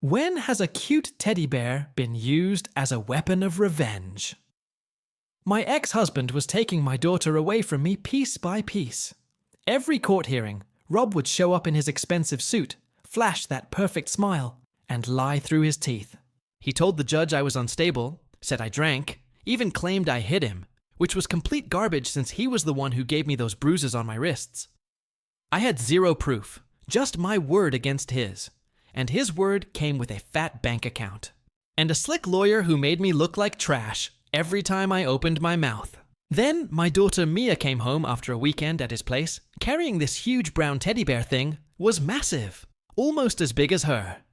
When has a cute teddy bear been used as a weapon of revenge? My ex-husband was taking my daughter away from me piece by piece. Every court hearing, Rob would show up in his expensive suit, flash that perfect smile, and lie through his teeth. He told the judge I was unstable, said I drank, even claimed I hit him, which was complete garbage since he was the one who gave me those bruises on my wrists. I had zero proof, just my word against his. And his word came with a fat bank account. And a slick lawyer who made me look like trash every time I opened my mouth. Then my daughter Mia came home after a weekend at his place, carrying this huge brown teddy bear thing. Was massive, almost as big as her.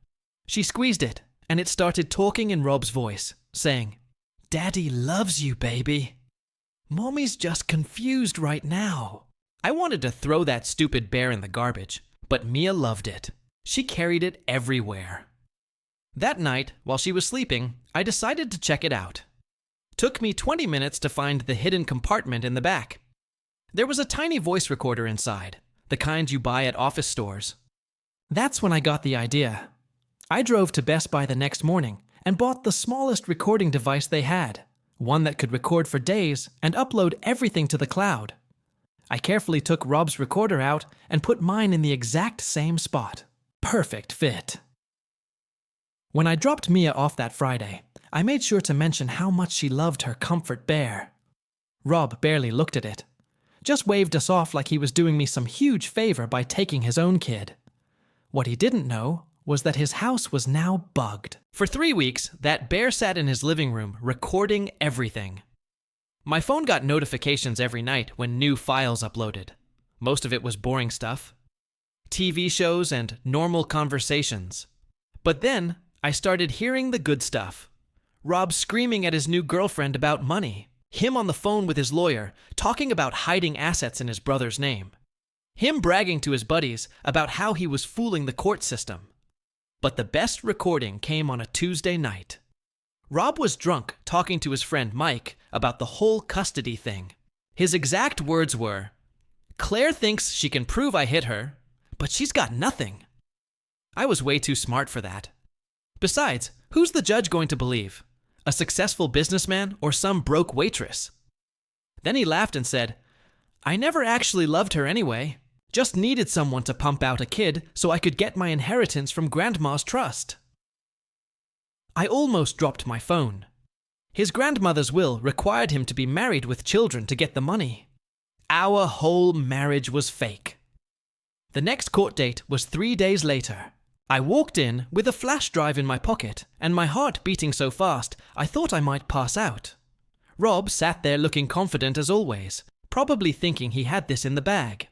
She squeezed it, and it started talking in Rob's voice, saying, "Daddy loves you, baby. Mommy's just confused right now." I wanted to throw that stupid bear in the garbage, but Mia loved it. She carried it everywhere. That night, while she was sleeping, I decided to check it out. Took me 20 minutes to find the hidden compartment in the back. There was a tiny voice recorder inside, the kind you buy at office stores. That's when I got the idea. I drove to Best Buy the next morning and bought the smallest recording device they had, one that could record for days and upload everything to the cloud. I carefully took Rob's recorder out and put mine in the exact same spot. Perfect fit. When I dropped Mia off that Friday, I made sure to mention how much she loved her comfort bear. Rob barely looked at it, just waved us off like he was doing me some huge favor by taking his own kid. What he didn't know was that his house was now bugged. For 3 weeks, that bear sat in his living room recording everything. My phone got notifications every night when new files uploaded. Most of it was boring stuff. TV shows and normal conversations. But then, I started hearing the good stuff. Rob screaming at his new girlfriend about money. Him on the phone with his lawyer, talking about hiding assets in his brother's name. Him bragging to his buddies about how he was fooling the court system. But the best recording came on a Tuesday night. Rob was drunk talking to his friend Mike about the whole custody thing. His exact words were, "Claire thinks she can prove I hit her, but she's got nothing." I was way too smart for that. Besides, who's the judge going to believe? A successful businessman or some broke waitress? Then he laughed and said, "I never actually loved her anyway. Just needed someone to pump out a kid so I could get my inheritance from Grandma's trust." I almost dropped my phone. His grandmother's will required him to be married with children to get the money. Our whole marriage was fake. The next court date was 3 days later. I walked in with a flash drive in my pocket and my heart beating so fast I thought I might pass out. Rob sat there looking confident as always, probably thinking he had this in the bag.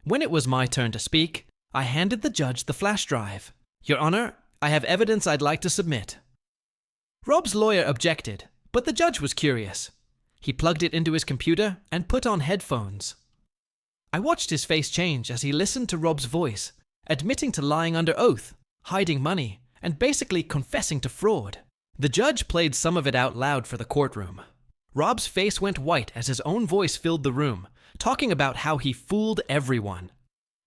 When it was my turn to speak, I handed the judge the flash drive. "Your Honor, I have evidence I'd like to submit." Rob's lawyer objected, but the judge was curious. He plugged it into his computer and put on headphones. I watched his face change as he listened to Rob's voice, admitting to lying under oath, hiding money, and basically confessing to fraud. The judge played some of it out loud for the courtroom. Rob's face went white as his own voice filled the room, talking about how he fooled everyone.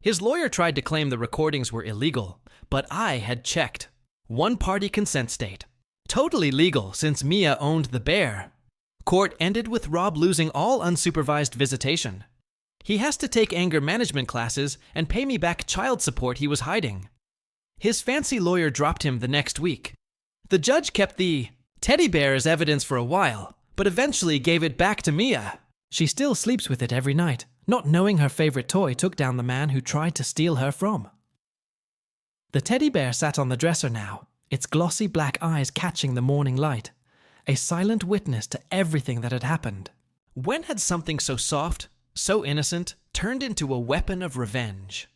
His lawyer tried to claim the recordings were illegal, but I had checked. One-party consent state. Totally legal since Mia owned the bear. Court ended with Rob losing all unsupervised visitation. He has to take anger management classes and pay me back child support he was hiding. His fancy lawyer dropped him the next week. The judge kept the teddy bear as evidence for a while, but eventually gave it back to Mia. She still sleeps with it every night, not knowing her favorite toy took down the man who tried to steal her from. The teddy bear sat on the dresser now, its glossy black eyes catching the morning light, a silent witness to everything that had happened. When had something so soft, so innocent, turned into a weapon of revenge?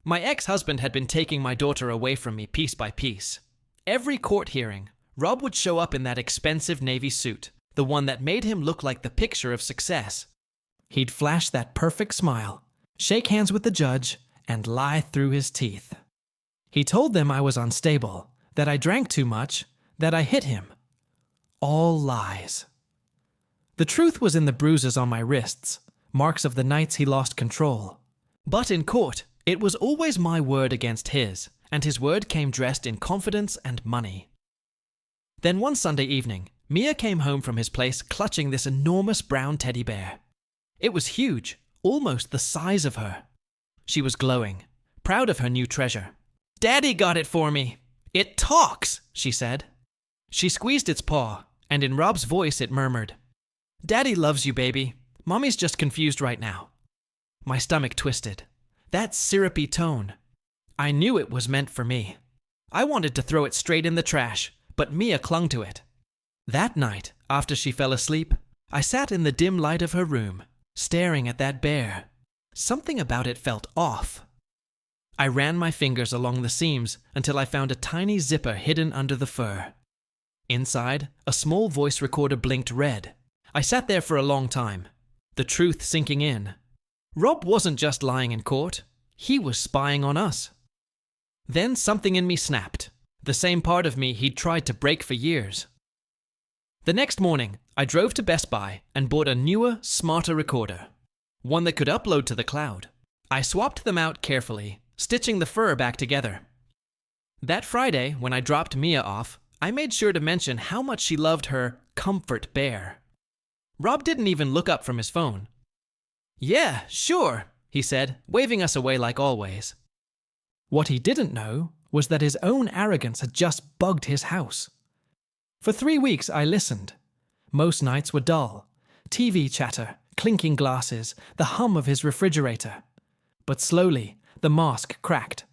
My ex-husband had been taking my daughter away from me piece by piece. Every court hearing, Rob would show up in that expensive navy suit, the one that made him look like the picture of success. He'd flash that perfect smile, shake hands with the judge, and lie through his teeth. He told them I was unstable, that I drank too much, that I hit him. All lies. The truth was in the bruises on my wrists, marks of the nights he lost control. But in court, it was always my word against his, and his word came dressed in confidence and money. Then one Sunday evening, Mia came home from his place clutching this enormous brown teddy bear. It was huge, almost the size of her. She was glowing, proud of her new treasure. "Daddy got it for me. It talks," she said. She squeezed its paw, and in Rob's voice it murmured, "Daddy loves you, baby. Mommy's just confused right now." My stomach twisted. That syrupy tone. I knew it was meant for me. I wanted to throw it straight in the trash, but Mia clung to it. That night, after she fell asleep, I sat in the dim light of her room, staring at that bear. Something about it felt off. I ran my fingers along the seams until I found a tiny zipper hidden under the fur. Inside, a small voice recorder blinked red. I sat there for a long time, the truth sinking in. Rob wasn't just lying in court, he was spying on us. Then something in me snapped, the same part of me he'd tried to break for years. The next morning, I drove to Best Buy and bought a newer, smarter recorder, one that could upload to the cloud. I swapped them out carefully, stitching the fur back together. That Friday, when I dropped Mia off, I made sure to mention how much she loved her comfort bear. Rob didn't even look up from his phone. "Yeah, sure," he said, waving us away like always. What he didn't know was that his own arrogance had just bugged his house. For 3 weeks I listened. Most nights were dull. TV chatter, clinking glasses, the hum of his refrigerator. But slowly, the mask cracked.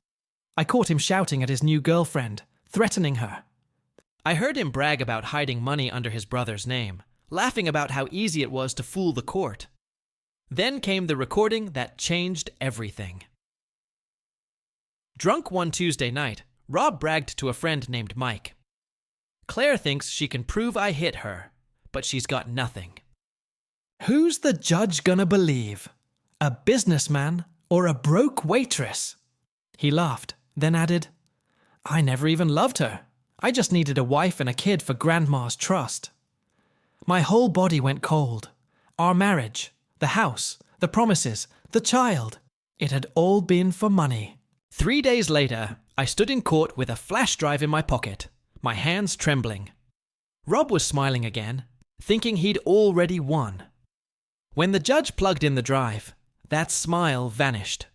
I caught him shouting at his new girlfriend, threatening her. I heard him brag about hiding money under his brother's name, laughing about how easy it was to fool the court. Then came the recording that changed everything. Drunk one Tuesday night, Rob bragged to a friend named Mike. "Claire thinks she can prove I hit her, but she's got nothing." "Who's the judge gonna believe? A businessman or a broke waitress?" He laughed, then added, "I never even loved her. I just needed a wife and a kid for Grandma's trust." My whole body went cold. Our marriage, the house, the promises, the child. It had all been for money. 3 days later, I stood in court with a flash drive in my pocket, my hands trembling. Rob was smiling again, thinking he'd already won. When the judge plugged in the drive, that smile vanished.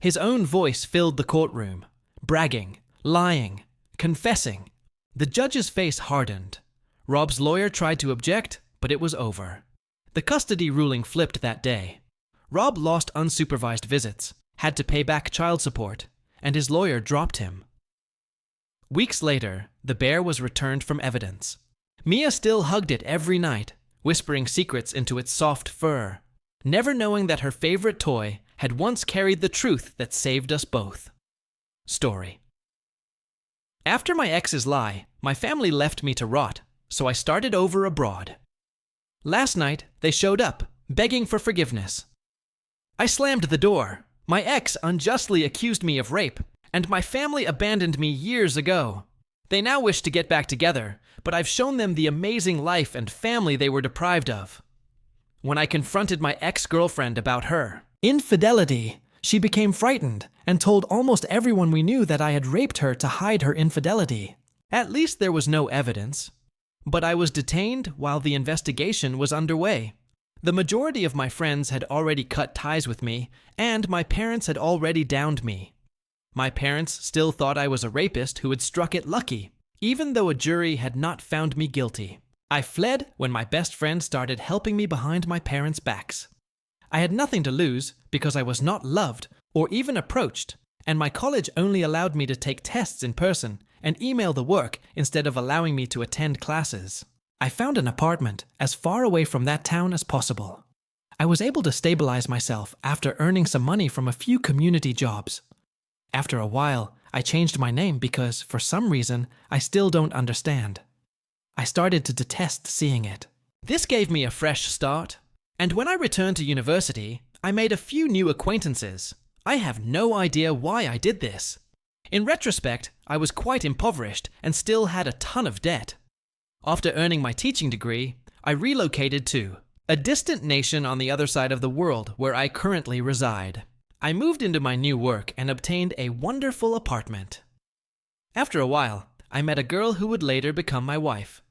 His own voice filled the courtroom, bragging, lying, confessing. The judge's face hardened. Rob's lawyer tried to object, but it was over. The custody ruling flipped that day. Rob lost unsupervised visits, had to pay back child support, and his lawyer dropped him. Weeks later, the bear was returned from evidence. Mia still hugged it every night, whispering secrets into its soft fur, never knowing that her favorite toy had once carried the truth that saved us both. Story. After my ex's lie, my family left me to rot, so I started over abroad. Last night, they showed up, begging for forgiveness. I slammed the door. My ex unjustly accused me of rape, and my family abandoned me years ago. They now wish to get back together, but I've shown them the amazing life and family they were deprived of. When I confronted my ex-girlfriend about her infidelity, she became frightened and told almost everyone we knew that I had raped her to hide her infidelity. At least there was no evidence. But I was detained while the investigation was underway. The majority of my friends had already cut ties with me, and my parents had already downed me. My parents still thought I was a rapist who had struck it lucky, even though a jury had not found me guilty. I fled when my best friend started helping me behind my parents' backs. I had nothing to lose because I was not loved or even approached, and my college only allowed me to take tests in person and email the work instead of allowing me to attend classes. I found an apartment as far away from that town as possible. I was able to stabilize myself after earning some money from a few community jobs. After a while, I changed my name because, for some reason, I still don't understand. I started to detest seeing it. This gave me a fresh start, and when I returned to university, I made a few new acquaintances. I have no idea why I did this. In retrospect, I was quite impoverished and still had a ton of debt. After earning my teaching degree, I relocated to a distant nation on the other side of the world where I currently reside. I moved into my new work and obtained a wonderful apartment. After a while, I met a girl who would later become my wife.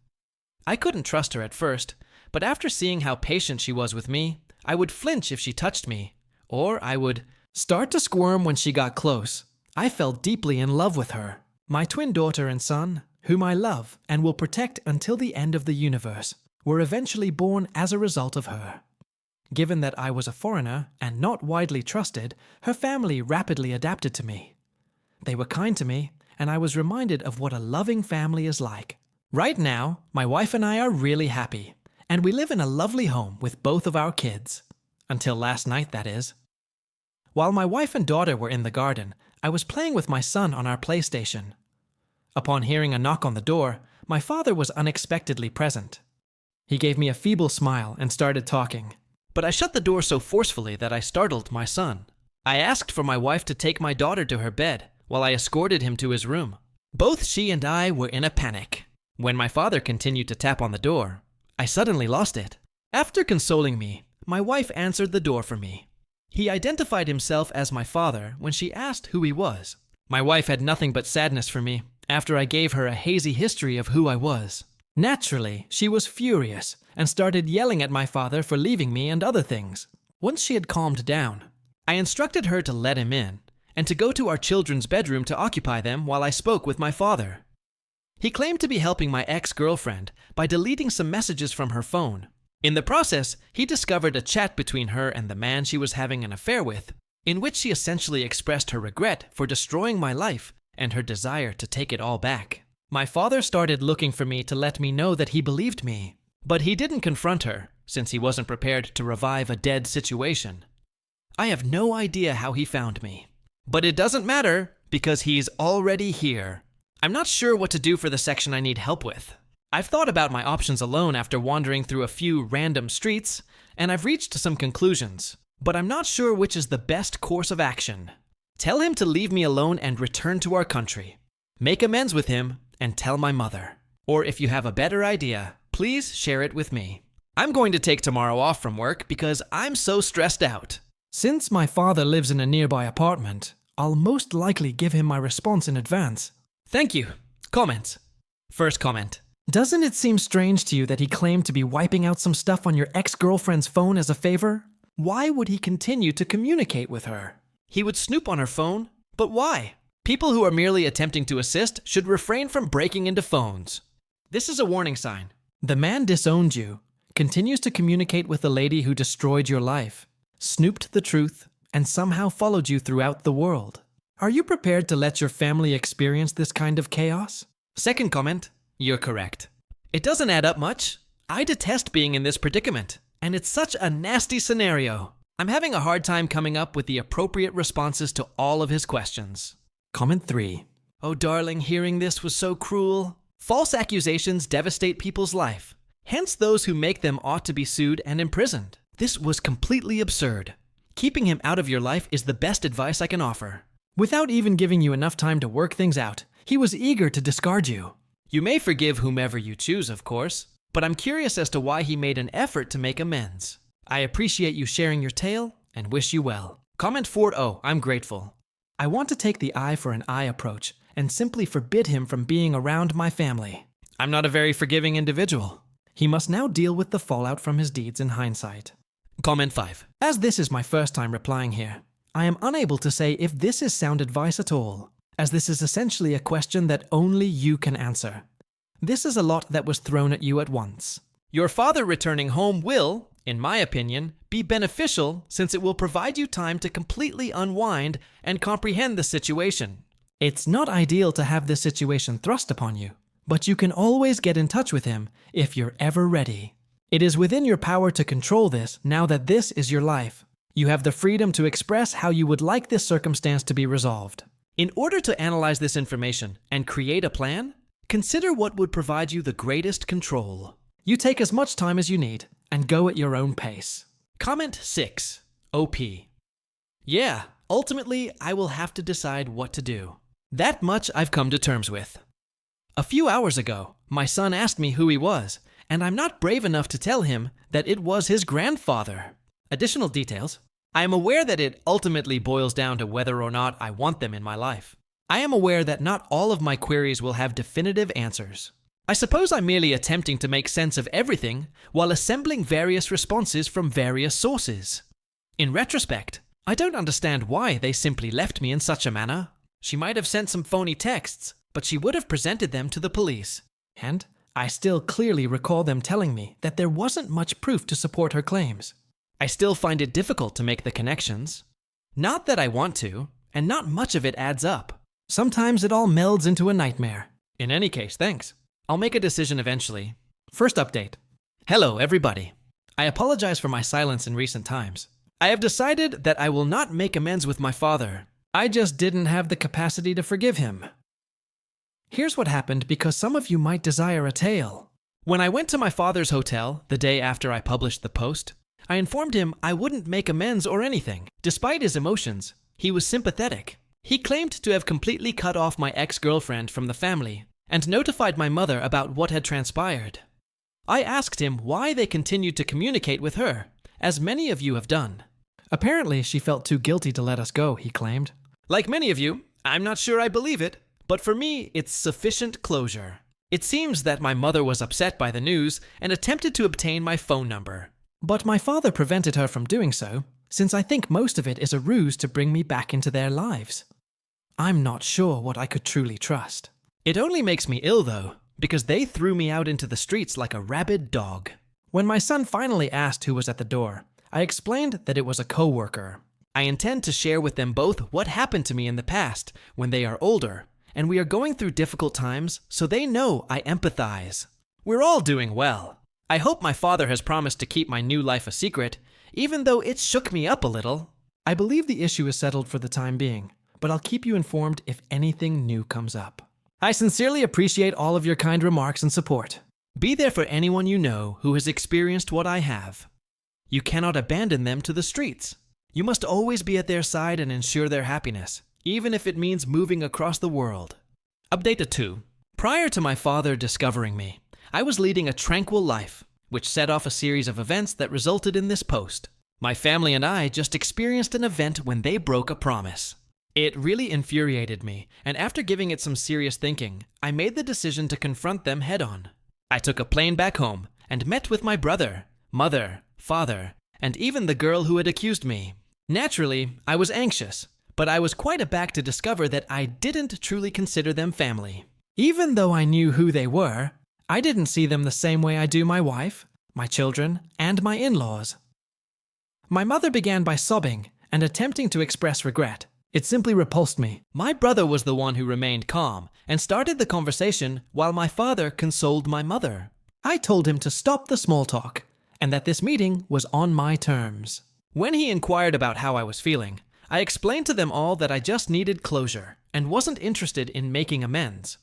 I couldn't trust her at first, but after seeing how patient she was with me, I would flinch if she touched me, or I would start to squirm when she got close. I fell deeply in love with her. My twin daughter and son, whom I love and will protect until the end of the universe, were eventually born as a result of her. Given that I was a foreigner and not widely trusted, her family rapidly adapted to me. They were kind to me, and I was reminded of what a loving family is like. Right now, my wife and I are really happy, and we live in a lovely home with both of our kids. Until last night, that is. While my wife and daughter were in the garden, I was playing with my son on our PlayStation. Upon hearing a knock on the door, my father was unexpectedly present. He gave me a feeble smile and started talking, but I shut the door so forcefully that I startled my son. I asked for my wife to take my daughter to her bed while I escorted him to his room. Both she and I were in a panic. When my father continued to tap on the door, I suddenly lost it. After consoling me, my wife answered the door for me. He identified himself as my father when she asked who he was. My wife had nothing but sadness for me after I gave her a hazy history of who I was. Naturally, she was furious and started yelling at my father for leaving me and other things. Once she had calmed down, I instructed her to let him in and to go to our children's bedroom to occupy them while I spoke with my father. He claimed to be helping my ex-girlfriend by deleting some messages from her phone. In the process, he discovered a chat between her and the man she was having an affair with, in which she essentially expressed her regret for destroying my life and her desire to take it all back. My father started looking for me to let me know that he believed me, but he didn't confront her since he wasn't prepared to revive a dead situation. I have no idea how he found me, but it doesn't matter because he's already here. I'm not sure what to do for the section I need help with. I've thought about my options alone after wandering through a few random streets, and I've reached some conclusions, but I'm not sure which is the best course of action. Tell him to leave me alone and return to our country. Make amends with him and tell my mother. Or if you have a better idea, please share it with me. I'm going to take tomorrow off from work because I'm so stressed out. Since my father lives in a nearby apartment, I'll most likely give him my response in advance. Thank you. Comments. First comment. Doesn't it seem strange to you that he claimed to be wiping out some stuff on your ex-girlfriend's phone as a favor? Why would he continue to communicate with her? He would snoop on her phone, but why? People who are merely attempting to assist should refrain from breaking into phones. This is a warning sign. The man disowned you, continues to communicate with the lady who destroyed your life, snooped the truth, and somehow followed you throughout the world. Are you prepared to let your family experience this kind of chaos? Second comment. You're correct. It doesn't add up much. I detest being in this predicament, and it's such a nasty scenario. I'm having a hard time coming up with the appropriate responses to all of his questions. Comment 3. Oh darling, hearing this was so cruel. False accusations devastate people's life. Hence those who make them ought to be sued and imprisoned. This was completely absurd. Keeping him out of your life is the best advice I can offer. Without even giving you enough time to work things out, he was eager to discard you. You may forgive whomever you choose, of course, but I'm curious as to why he made an effort to make amends. I appreciate you sharing your tale and wish you well. Comment 4. Oh, I'm grateful. I want to take the eye for an eye approach and simply forbid him from being around my family. I'm not a very forgiving individual. He must now deal with the fallout from his deeds in hindsight. Comment 5. As this is my first time replying here, I am unable to say if this is sound advice at all, as this is essentially a question that only you can answer. This is a lot that was thrown at you at once. Your father returning home will, in my opinion, be beneficial since it will provide you time to completely unwind and comprehend the situation. It's not ideal to have this situation thrust upon you, but you can always get in touch with him if you're ever ready. It is within your power to control this now that this is your life. You have the freedom to express how you would like this circumstance to be resolved. In order to analyze this information and create a plan, consider what would provide you the greatest control. You take as much time as you need and go at your own pace. Comment 6. OP. Yeah, ultimately, I will have to decide what to do. That much I've come to terms with. A few hours ago, my son asked me who he was, and I'm not brave enough to tell him that it was his grandfather. Additional details. I am aware that it ultimately boils down to whether or not I want them in my life. I am aware that not all of my queries will have definitive answers. I suppose I'm merely attempting to make sense of everything while assembling various responses from various sources. In retrospect, I don't understand why they simply left me in such a manner. She might have sent some phony texts, but she would have presented them to the police. And I still clearly recall them telling me that there wasn't much proof to support her claims. I still find it difficult to make the connections. Not that I want to, and not much of it adds up. Sometimes it all melds into a nightmare. In any case, thanks. I'll make a decision eventually. First update. Hello, everybody. I apologize for my silence in recent times. I have decided that I will not make amends with my father. I just didn't have the capacity to forgive him. Here's what happened because some of you might desire a tale. When I went to my father's hotel the day after I published the post, I informed him I wouldn't make amends or anything. Despite his emotions, he was sympathetic. He claimed to have completely cut off my ex-girlfriend from the family and notified my mother about what had transpired. I asked him why they continued to communicate with her, as many of you have done. Apparently, she felt too guilty to let us go, he claimed. Like many of you, I'm not sure I believe it, but for me, it's sufficient closure. It seems that my mother was upset by the news and attempted to obtain my phone number. But my father prevented her from doing so, since I think most of it is a ruse to bring me back into their lives. I'm not sure what I could truly trust. It only makes me ill, though, because they threw me out into the streets like a rabid dog. When my son finally asked who was at the door, I explained that it was a co-worker. I intend to share with them both what happened to me in the past when they are older, and we are going through difficult times, so they know I empathize. We're all doing well. I hope my father has promised to keep my new life a secret, even though it shook me up a little. I believe the issue is settled for the time being, but I'll keep you informed if anything new comes up. I sincerely appreciate all of your kind remarks and support. Be there for anyone you know who has experienced what I have. You cannot abandon them to the streets. You must always be at their side and ensure their happiness, even if it means moving across the world. Update 2. Prior to my father discovering me, I was leading a tranquil life, which set off a series of events that resulted in this post. My family and I just experienced an event when they broke a promise. It really infuriated me, and after giving it some serious thinking, I made the decision to confront them head-on. I took a plane back home and met with my brother, mother, father, and even the girl who had accused me. Naturally, I was anxious, but I was quite aback to discover that I didn't truly consider them family. Even though I knew who they were, I didn't see them the same way I do my wife, my children, and my in-laws. My mother began by sobbing and attempting to express regret. It simply repulsed me. My brother was the one who remained calm and started the conversation while my father consoled my mother. I told him to stop the small talk and that this meeting was on my terms. When he inquired about how I was feeling, I explained to them all that I just needed closure and wasn't interested in making amends.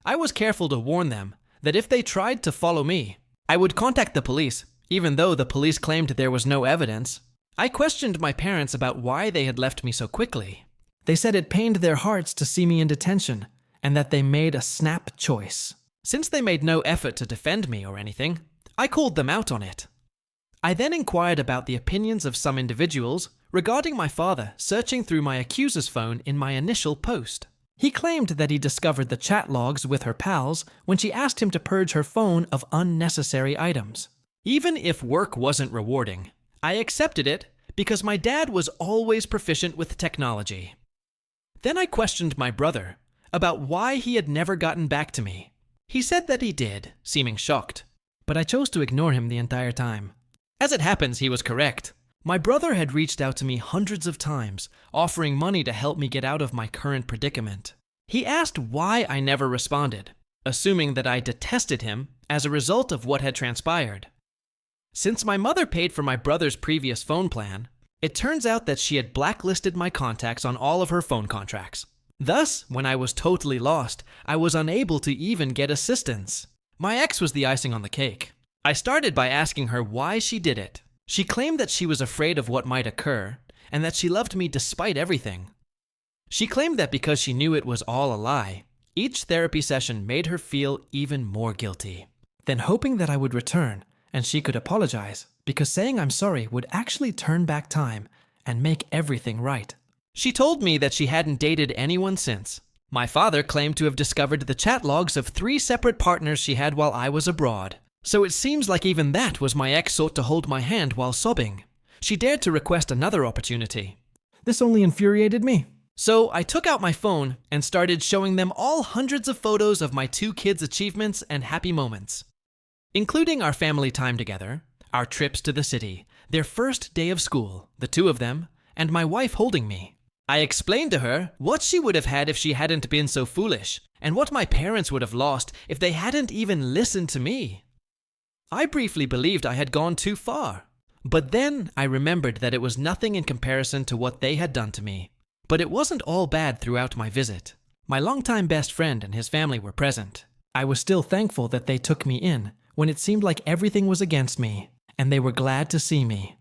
I was careful to warn them that if they tried to follow me, I would contact the police, even though the police claimed there was no evidence. I questioned my parents about why they had left me so quickly. They said it pained their hearts to see me in detention, and that they made a snap choice. Since they made no effort to defend me or anything, I called them out on it. I then inquired about the opinions of some individuals regarding my father searching through my accuser's phone in my initial post. He claimed that he discovered the chat logs with her pals when she asked him to purge her phone of unnecessary items. Even if work wasn't rewarding, I accepted it because my dad was always proficient with technology. Then I questioned my brother about why he had never gotten back to me. He said that he did, seeming shocked, but I chose to ignore him the entire time. As it happens, he was correct. My brother had reached out to me hundreds of times, offering money to help me get out of my current predicament. He asked why I never responded, assuming that I detested him as a result of what had transpired. Since my mother paid for my brother's previous phone plan, it turns out that she had blacklisted my contacts on all of her phone contracts. Thus, when I was totally lost, I was unable to even get assistance. My ex was the icing on the cake. I started by asking her why she did it. She claimed that she was afraid of what might occur, and that she loved me despite everything. She claimed that because she knew it was all a lie, each therapy session made her feel even more guilty. Then, hoping that I would return, and she could apologize, because saying I'm sorry would actually turn back time and make everything right. She told me that she hadn't dated anyone since. My father claimed to have discovered the chat logs of 3 separate partners she had while I was abroad. So it seems like even that was my ex sought to hold my hand while sobbing. She dared to request another opportunity. This only infuriated me. So I took out my phone and started showing them all hundreds of photos of my 2 kids' achievements and happy moments, including our family time together, our trips to the city, their first day of school, the 2 of them, and my wife holding me. I explained to her what she would have had if she hadn't been so foolish, and what my parents would have lost if they hadn't even listened to me. I briefly believed I had gone too far, but then I remembered that it was nothing in comparison to what they had done to me. But it wasn't all bad throughout my visit. My longtime best friend and his family were present. I was still thankful that they took me in when it seemed like everything was against me, and they were glad to see me.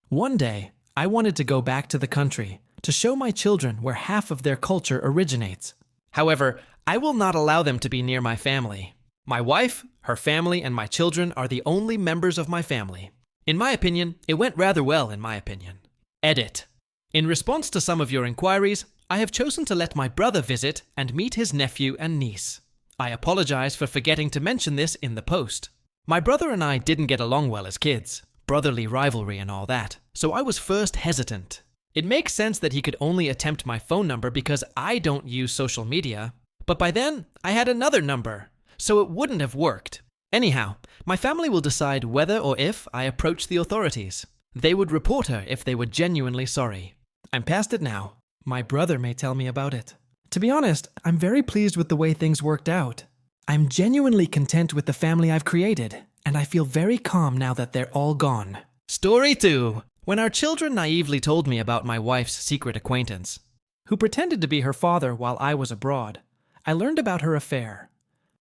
One day, I wanted to go back to the country to show my children where half of their culture originates. However, I will not allow them to be near my family. My wife, her family, and my children are the only members of my family. In my opinion, it went rather well in my opinion. Edit. In response to some of your inquiries, I have chosen to let my brother visit and meet his nephew and niece. I apologize for forgetting to mention this in the post. My brother and I didn't get along well as kids, brotherly rivalry and all that, so I was first hesitant. It makes sense that he could only attempt my phone number because I don't use social media, but by then I had another number, so it wouldn't have worked. Anyhow, my family will decide whether or if I approach the authorities. They would report her if they were genuinely sorry. I'm past it now. My brother may tell me about it. To be honest, I'm very pleased with the way things worked out. I'm genuinely content with the family I've created, and I feel very calm now that they're all gone. Story 2. When our children naively told me about my wife's secret acquaintance, who pretended to be her father while I was abroad, I learned about her affair.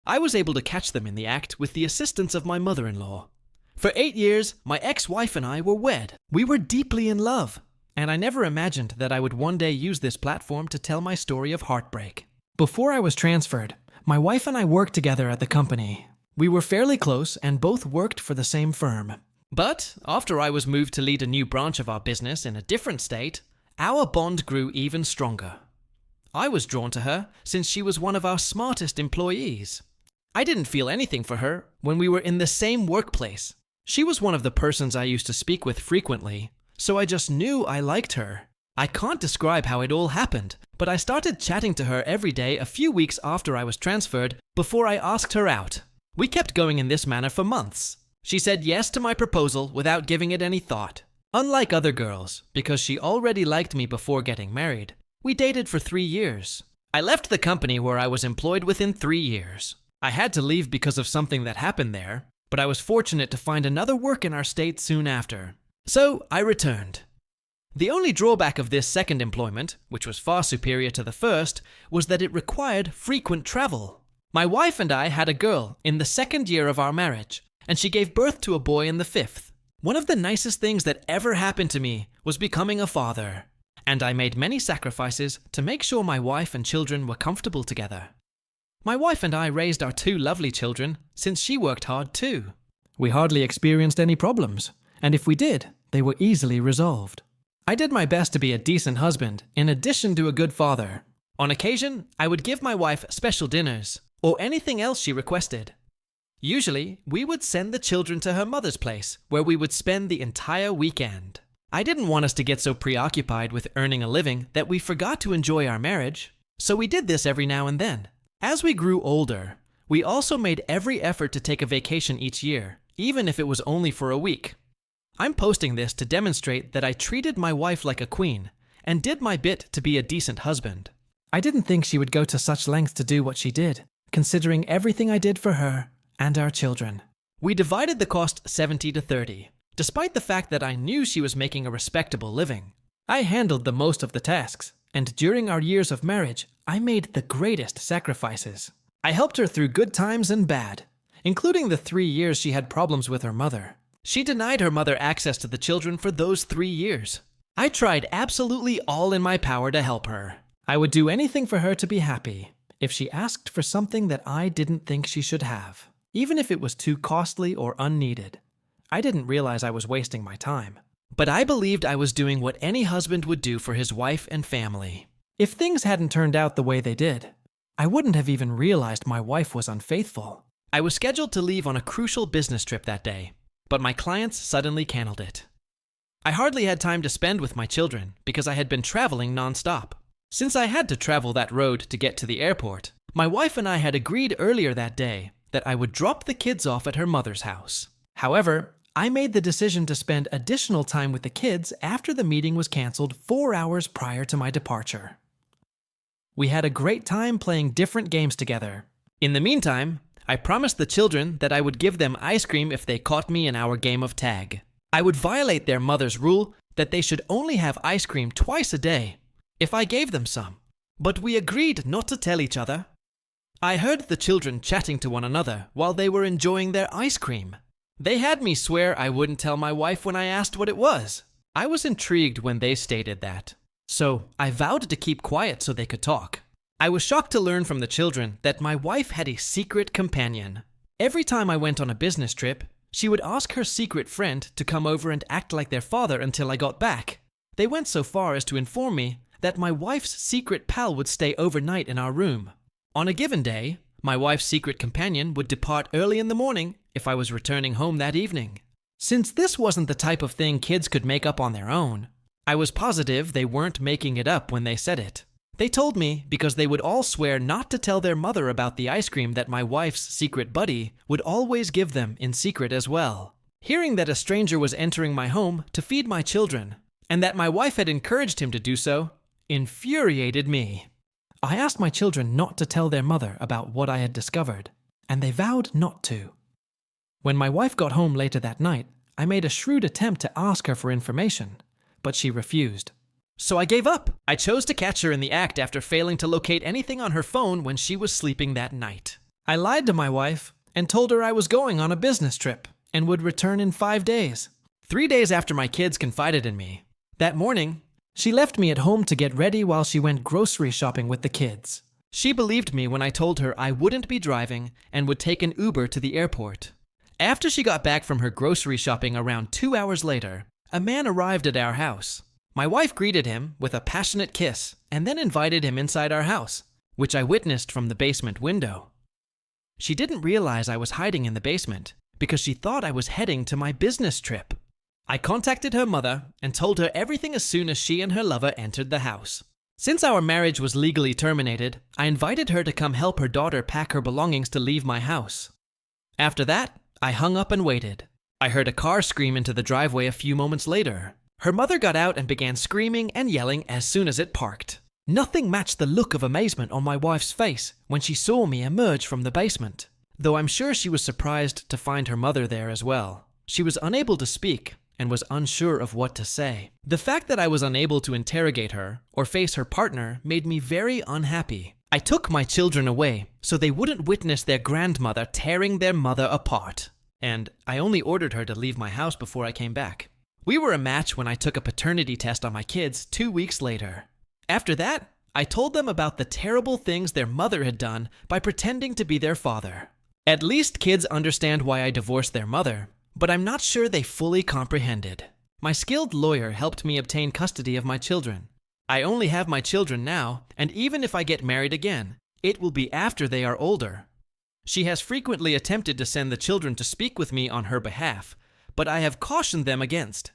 I was able to catch them in the act with the assistance of my mother-in-law. For 8 years, my ex-wife and I were wed. We were deeply in love. And I never imagined that I would one day use this platform to tell my story of heartbreak. Before I was transferred, my wife and I worked together at the company. We were fairly close and both worked for the same firm. But after I was moved to lead a new branch of our business in a different state, our bond grew even stronger. I was drawn to her since she was one of our smartest employees. I didn't feel anything for her when we were in the same workplace. She was one of the persons I used to speak with frequently, so I just knew I liked her. I can't describe how it all happened, but I started chatting to her every day a few weeks after I was transferred before I asked her out. We kept going in this manner for months. She said yes to my proposal without giving it any thought. Unlike other girls, because she already liked me before getting married, we dated for 3 years. I left the company where I was employed within 3 years. I had to leave because of something that happened there, but I was fortunate to find another work in our state soon after. So I returned. The only drawback of this second employment, which was far superior to the first, was that it required frequent travel. My wife and I had a girl in the 2nd year of our marriage, and she gave birth to a boy in the 5th. One of the nicest things that ever happened to me was becoming a father, and I made many sacrifices to make sure my wife and children were comfortable together. My wife and I raised our 2 lovely children since she worked hard too. We hardly experienced any problems, and if we did, they were easily resolved. I did my best to be a decent husband in addition to a good father. On occasion, I would give my wife special dinners or anything else she requested. Usually, we would send the children to her mother's place where we would spend the entire weekend. I didn't want us to get so preoccupied with earning a living that we forgot to enjoy our marriage, so we did this every now and then. As we grew older, we also made every effort to take a vacation each year, even if it was only for a week. I'm posting this to demonstrate that I treated my wife like a queen and did my bit to be a decent husband. I didn't think she would go to such lengths to do what she did, considering everything I did for her and our children. We divided the cost 70-30, despite the fact that I knew she was making a respectable living. I handled the most of the tasks, and during our years of marriage, I made the greatest sacrifices. I helped her through good times and bad, including the 3 years she had problems with her mother. She denied her mother access to the children for those 3 years. I tried absolutely all in my power to help her. I would do anything for her to be happy if she asked for something that I didn't think she should have, even if it was too costly or unneeded. I didn't realize I was wasting my time. But I believed I was doing what any husband would do for his wife and family. If things hadn't turned out the way they did, I wouldn't have even realized my wife was unfaithful. I was scheduled to leave on a crucial business trip that day, but my clients suddenly canceled it. I hardly had time to spend with my children because I had been traveling nonstop. Since I had to travel that road to get to the airport, my wife and I had agreed earlier that day that I would drop the kids off at her mother's house. However, I made the decision to spend additional time with the kids after the meeting was canceled 4 hours prior to my departure. We had a great time playing different games together. In the meantime, I promised the children that I would give them ice cream if they caught me in our game of tag. I would violate their mother's rule that they should only have ice cream twice a day if I gave them some. But we agreed not to tell each other. I heard the children chatting to one another while they were enjoying their ice cream. They had me swear I wouldn't tell my wife when I asked what it was. I was intrigued when they stated that, so I vowed to keep quiet so they could talk. I was shocked to learn from the children that my wife had a secret companion. Every time I went on a business trip, she would ask her secret friend to come over and act like their father until I got back. They went so far as to inform me that my wife's secret pal would stay overnight in our room. On a given day, my wife's secret companion would depart early in the morning if I was returning home that evening. Since this wasn't the type of thing kids could make up on their own, I was positive they weren't making it up when they said it. They told me because they would all swear not to tell their mother about the ice cream that my wife's secret buddy would always give them in secret as well. Hearing that a stranger was entering my home to feed my children, and that my wife had encouraged him to do so, infuriated me. I asked my children not to tell their mother about what I had discovered, and they vowed not to. When my wife got home later that night, I made a shrewd attempt to ask her for information, but she refused. So I gave up. I chose to catch her in the act after failing to locate anything on her phone when she was sleeping that night. I lied to my wife and told her I was going on a business trip and would return in 5 days. 3 days after my kids confided in me, that morning, she left me at home to get ready while she went grocery shopping with the kids. She believed me when I told her I wouldn't be driving and would take an Uber to the airport. After she got back from her grocery shopping around 2 hours later, a man arrived at our house. My wife greeted him with a passionate kiss and then invited him inside our house, which I witnessed from the basement window. She didn't realize I was hiding in the basement because she thought I was heading to my business trip. I contacted her mother and told her everything as soon as she and her lover entered the house. Since our marriage was legally terminated, I invited her to come help her daughter pack her belongings to leave my house. After that, I hung up and waited. I heard a car scream into the driveway a few moments later. Her mother got out and began screaming and yelling as soon as it parked. Nothing matched the look of amazement on my wife's face when she saw me emerge from the basement, though I'm sure she was surprised to find her mother there as well. She was unable to speak and was unsure of what to say. The fact that I was unable to interrogate her or face her partner made me very unhappy. I took my children away so they wouldn't witness their grandmother tearing their mother apart, and I only ordered her to leave my house before I came back. We were a match when I took a paternity test on my kids 2 weeks later. After that, I told them about the terrible things their mother had done by pretending to be their father. At least kids understand why I divorced their mother, but I'm not sure they fully comprehended. My skilled lawyer helped me obtain custody of my children. I only have my children now, and even if I get married again, it will be after they are older. She has frequently attempted to send the children to speak with me on her behalf, but I have cautioned them against.